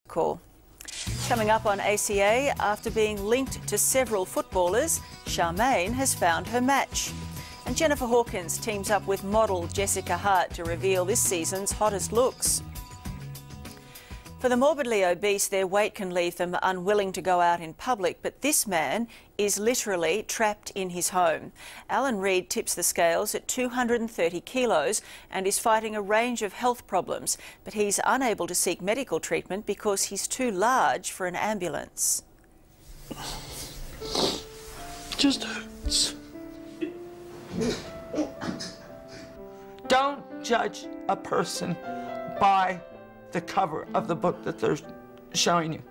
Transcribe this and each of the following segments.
Call. Coming up on ACA, after being linked to several footballers, Charmaine has found her match. And Jennifer Hawkins teams up with model Jessica Hart to reveal this season's hottest looks. For the morbidly obese, their weight can leave them unwilling to go out in public, but this man is literally trapped in his home. Alan Reid tips the scales at 230 kilos and is fighting a range of health problems, but he's unable to seek medical treatment because he's too large for an ambulance. Just hurts. Don't judge a person by the cover of the book that they're showing you.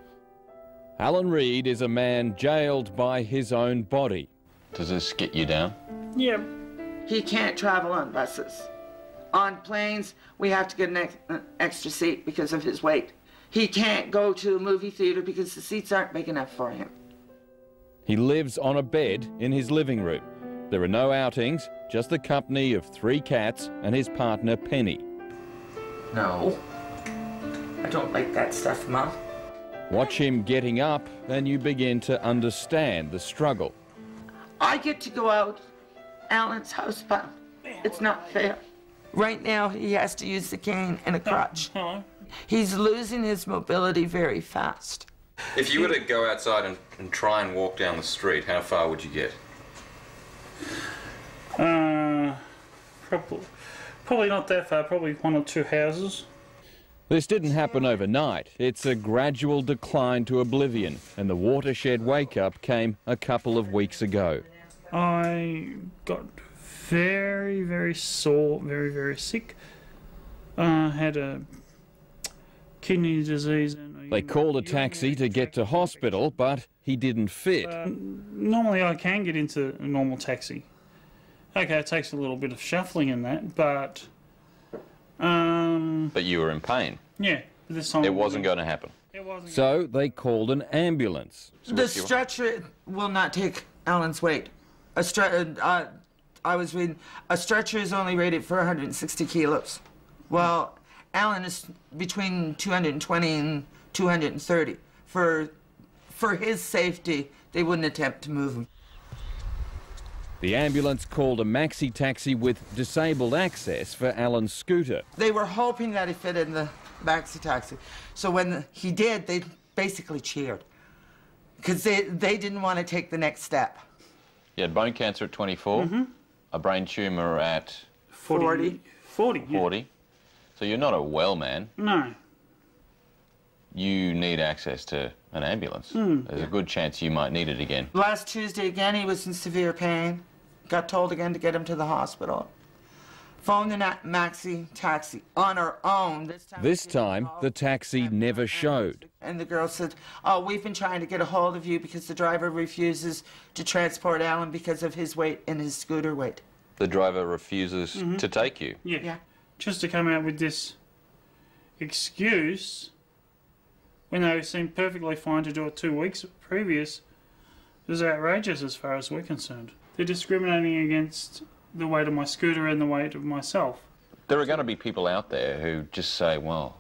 Alan Reid is a man jailed by his own body. Does this get you down? Yeah. He can't travel on buses. On planes, we have to get an extra seat because of his weight. He can't go to a movie theater because the seats aren't big enough for him. He lives on a bed in his living room. There are no outings, just the company of 3 cats and his partner Penny. No. I don't like that stuff, Mum. Watch him getting up and you begin to understand the struggle. I get to go out Alan's housebound. It's not fair. Right now, he has to use the cane and a crutch. He's losing his mobility very fast. If you were to go outside and try and walk down the street, how far would you get? Probably not that far, probably 1 or 2 houses. This didn't happen overnight. It's a gradual decline to oblivion, and the watershed wake-up came a couple of weeks ago. I got very, very sore, very, very sick. Had a kidney disease. They called a taxi to get to hospital, but he didn't fit. Normally I can get into a normal taxi. Okay, it takes a little bit of shuffling in that, but... But you were in pain. Yeah, this time... It wasn't going to happen. So they called an ambulance. The stretcher will not take Alan's weight. I was reading, a stretcher is only rated for 160 kilos. Well, Alan is between 220 and 230. For his safety, they wouldn't attempt to move him. The ambulance called a maxi taxi with disabled access for Alan's scooter. They were hoping that he fit in the maxi taxi. So when he did, they basically cheered. Because they didn't want to take the next step. You had bone cancer at 24, a brain tumour at... 40. 40, yeah. 40. So you're not a well man. No. You need access to an ambulance. There's a good chance you might need it again. Last Tuesday again, he was in severe pain. Got told again to get him to the hospital. Phoned the maxi taxi on our own. This time, the taxi never showed. And the girl said, oh, we've been trying to get a hold of you because the driver refuses to transport Alan because of his weight and his scooter weight. The driver refuses to take you? Yeah. Just to come out with this excuse when they seemed perfectly fine to do it 2 weeks previous is outrageous as far as we're concerned. They're discriminating against the weight of my scooter and the weight of myself. There are going to be people out there who just say, well,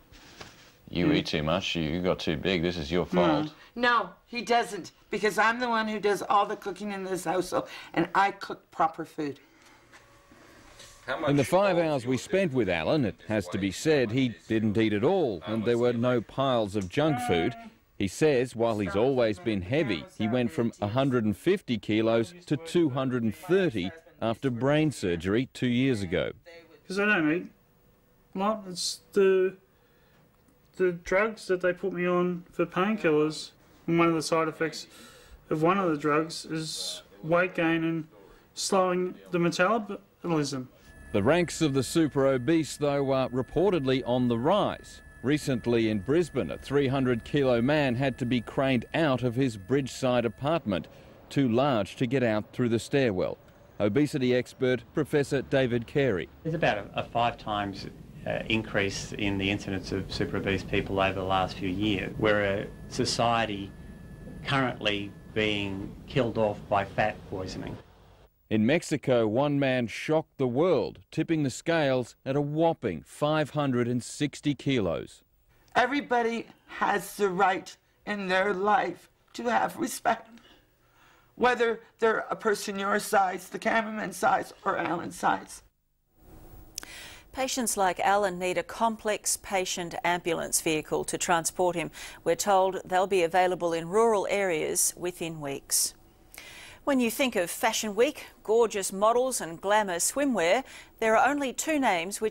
you eat too much, you got too big, this is your fault. No, he doesn't, because I'm the one who does all the cooking in this household, and I cook proper food. In the 5 hours we spent with Alan, it has to be said he didn't eat at all, and there were no piles of junk food. He says while he's always been heavy, he went from 150 kilos to 230 after brain surgery 2 years ago. Because I don't eat a lot. It's the drugs that they put me on for painkillers. And one of the side effects of one of the drugs is weight gain and slowing the metabolism. The ranks of the super obese, though, are reportedly on the rise. Recently in Brisbane, a 300-kilo man had to be craned out of his bridgeside apartment, too large to get out through the stairwell. Obesity expert Professor David Carey. There's about a 5 times increase in the incidence of super obese people over the last few years. We're a society currently being killed off by fat poisoning. In Mexico, one man shocked the world, tipping the scales at a whopping 560 kilos. Everybody has the right in their life to have respect. Whether they're a person your size, the cameraman's size, or Alan's size. Patients like Alan need a complex patient ambulance vehicle to transport him. We're told they'll be available in rural areas within weeks. When you think of Fashion Week, gorgeous models and glamour swimwear, there are only two names which